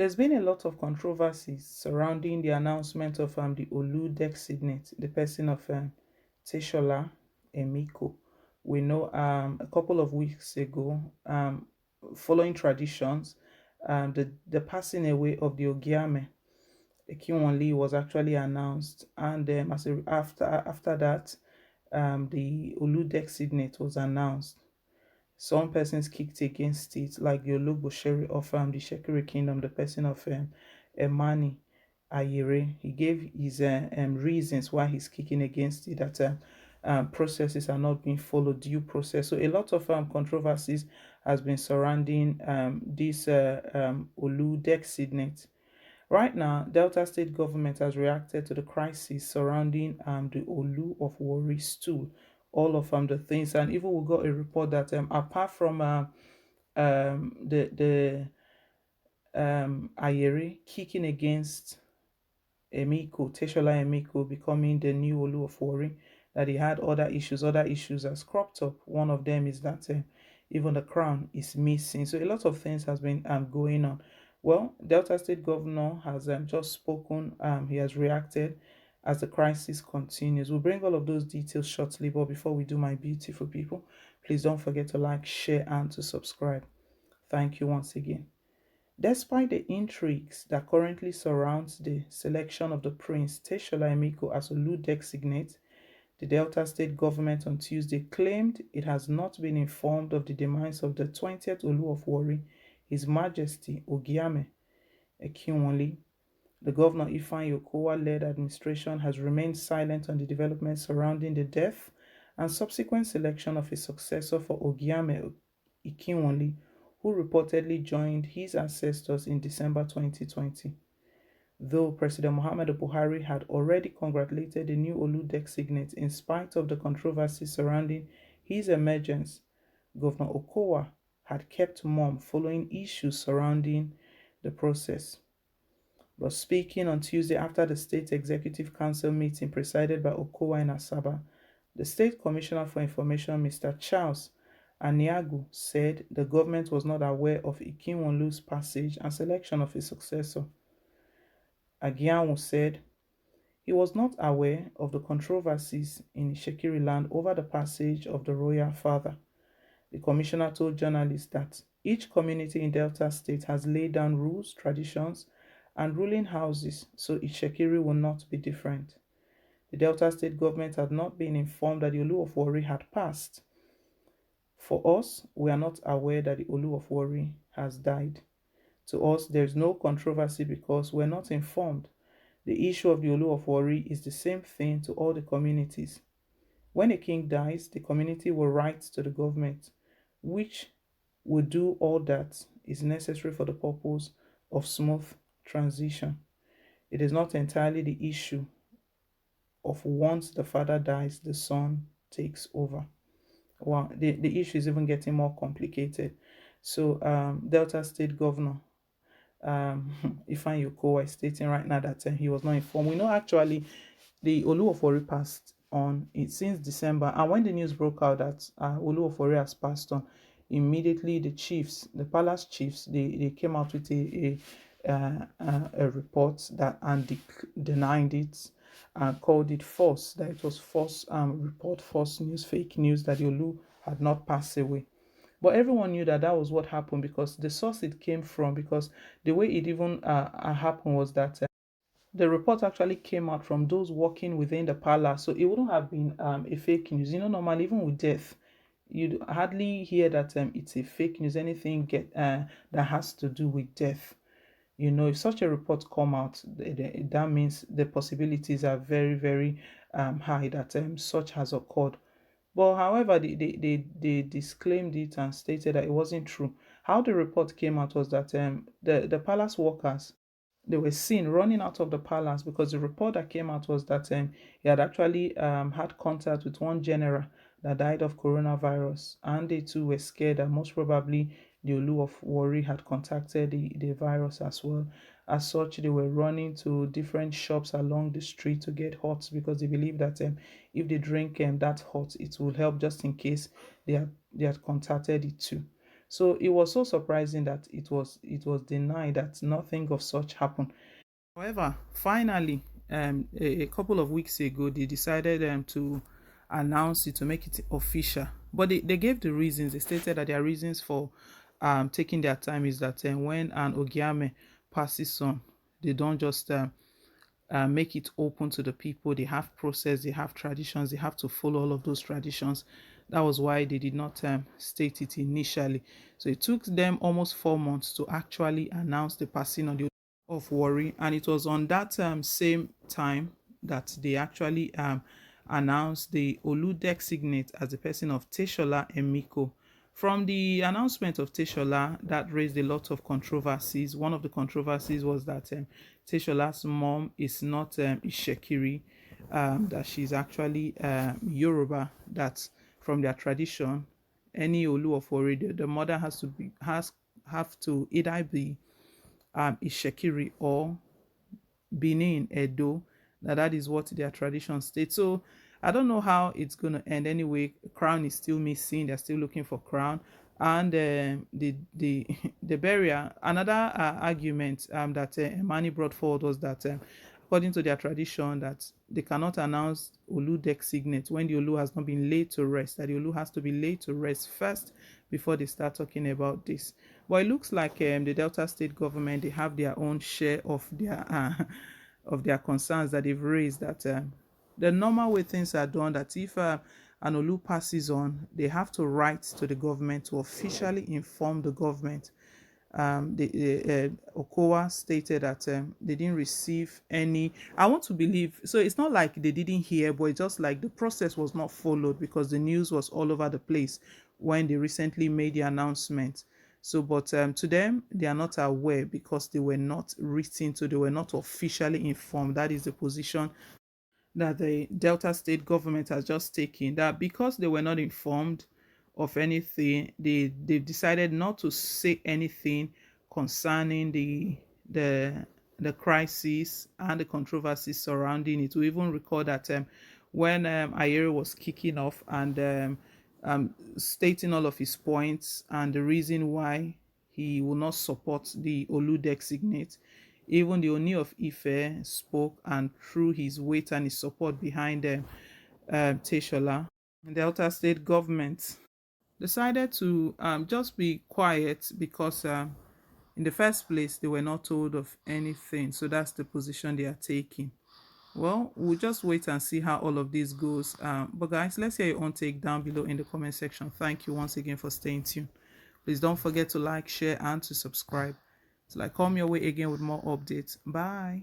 There's been a lot of controversies surrounding the announcement of the Olu-Designate, the person of Teshola Emiko. We know a couple of weeks ago, following traditions, the passing away of the Ogiame Ekinwonli was actually announced, and after that, the Olu-Designate was announced. Some persons kicked against it, like the Ologboshere of the Shekiri Kingdom, the person of Emani Ayere. He gave his reasons why he's kicking against it, that processes are not being followed, due process. So a lot of controversies has been surrounding this Olu-Designate. Right now, Delta State government has reacted to the crisis surrounding the Olu of Warri stool, all of the things, and even we got a report that apart from the Ayere kicking against Emiko, Teshola Emiko becoming the new Olu of Warri, that he had other issues. Other issues has cropped up. One of them is that even the crown is missing. So a lot of things has been going on. Well, Delta State Governor has just spoken. He has reacted as the crisis continues. We'll bring all of those details shortly, but before we do, my beautiful people, please don't forget to like, share, and to subscribe. Thank you once again. Despite the intrigues that currently surrounds the selection of the Prince Teshola Emiko as Olu-Designate, the Delta State government on Tuesday claimed it has not been informed of the demise of the 20th Olu of Warri, His Majesty Ogiame Ekinwonli. The Governor Ifeanyi Okowa-led administration has remained silent on the developments surrounding the death and subsequent selection of a successor for Ogiame Ekinwonli, who reportedly joined his ancestors in December 2020. Though President Muhammadu Buhari had already congratulated the new Olu-Designate in spite of the controversy surrounding his emergence, Governor Okowa had kept mum following issues surrounding the process. But speaking on Tuesday after the State Executive Council meeting presided by Okowa in Asaba, the State Commissioner for Information, Mr. Charles Aniagu, said the government was not aware of Ekinwonlu's passage and selection of a successor. Agianwu said he was not aware of the controversies in Shekiri land over the passage of the royal father. The commissioner told journalists that each community in Delta State has laid down rules, traditions, and ruling houses, so Ishekiri will not be different. The Delta State government had not been informed that the Olu of Warri had passed. For us, we are not aware that the Olu of Warri has died. To us, there is no controversy because we're not informed. The issue of the Olu of Warri is the same thing to all the communities. When a king dies, the community will write to the government, which will do all that is necessary for the purpose of smooth transition. It is not entirely the issue of once the father dies, the son takes over. Well, the issue is even getting more complicated. So Delta State Governor Ifeanyi Okowa is stating right now that he was not informed. We know actually the Olu of Warri passed on it since December, and when the news broke out that Olu of Warri has passed on, immediately the chiefs, the palace chiefs, they came out with a report that and denied it and called it false, that it was false report, false news, fake news, that the Olu had not passed away. But everyone knew that that was what happened because the source it came from, because the way it even happened was that the report actually came out from those working within the palace. So it wouldn't have been a fake news. You know, normally, even with death, you'd hardly hear that it's a fake news, anything that has to do with death. You know, if such a report come out, that means the possibilities are very, very high that such has occurred. But however, they disclaimed it and stated that it wasn't true. How the report came out was that the palace workers, they were seen running out of the palace because the report that came out was that he had actually had contact with one general that died of coronavirus, and they too were scared that most probably the Olu of Warri had contacted the virus as well. As such, they were running to different shops along the street to get hot because they believe that if they drink that hot, it will help just in case they had contacted it too. So it was so surprising that it was denied that nothing of such happened. However, finally, a couple of weeks ago, they decided to announce it, to make it official. But they gave the reasons. They stated that their reasons for taking their time is that when an Ogiame passes on, they don't just make it open to the people. They have process, they have traditions, they have to follow all of those traditions. That was why they did not state it initially. So it took them almost 4 months to actually announce the passing of Warri, and it was on that same time that they actually announced the Olu-Designate as the person of Teshola Emiko. From the announcement of Teshola, that raised a lot of controversies. One of the controversies was that Teshola's mom is not Ishekiri, that she's actually Yoruba, that from their tradition, any Olu of Warri, the mother have to either be Ishekiri or Benin, Edo, that is what their tradition states. So I don't know how it's going to end. Anyway, crown is still missing. They're still looking for crown. And the the burial. Another argument that Emani brought forward was that according to their tradition, that they cannot announce Olu-Designate when the Olu has not been laid to rest. That the Olu has to be laid to rest first before they start talking about this. But it looks like the Delta State government, they have their own share of their concerns that they've raised. That the normal way things are done, that if an Olu passes on, they have to write to the government to officially inform the government. Okowa stated that they didn't receive any. I want to believe, so it's not like they didn't hear, but it's just like the process was not followed because the news was all over the place when they recently made the announcement. So, but to them, they are not aware because they were not written to, they were not officially informed. That is the position that the Delta State government has just taken, that because they were not informed of anything, they've decided not to say anything concerning the the crisis and the controversies surrounding it. We even recall that when Ayero was kicking off and stating all of his points and the reason why he will not support the Olu-Designate, even the Oni of Ife spoke and threw his weight and his support behind Teshola. The Delta State government decided to just be quiet because in the first place they were not told of anything. So that's the position they are taking. Well, we'll just wait and see how all of this goes. But guys, let's hear your own take down below in the comment section. Thank you once again for staying tuned. Please don't forget to like, share, and to subscribe. Till I come your way again with more updates. Bye.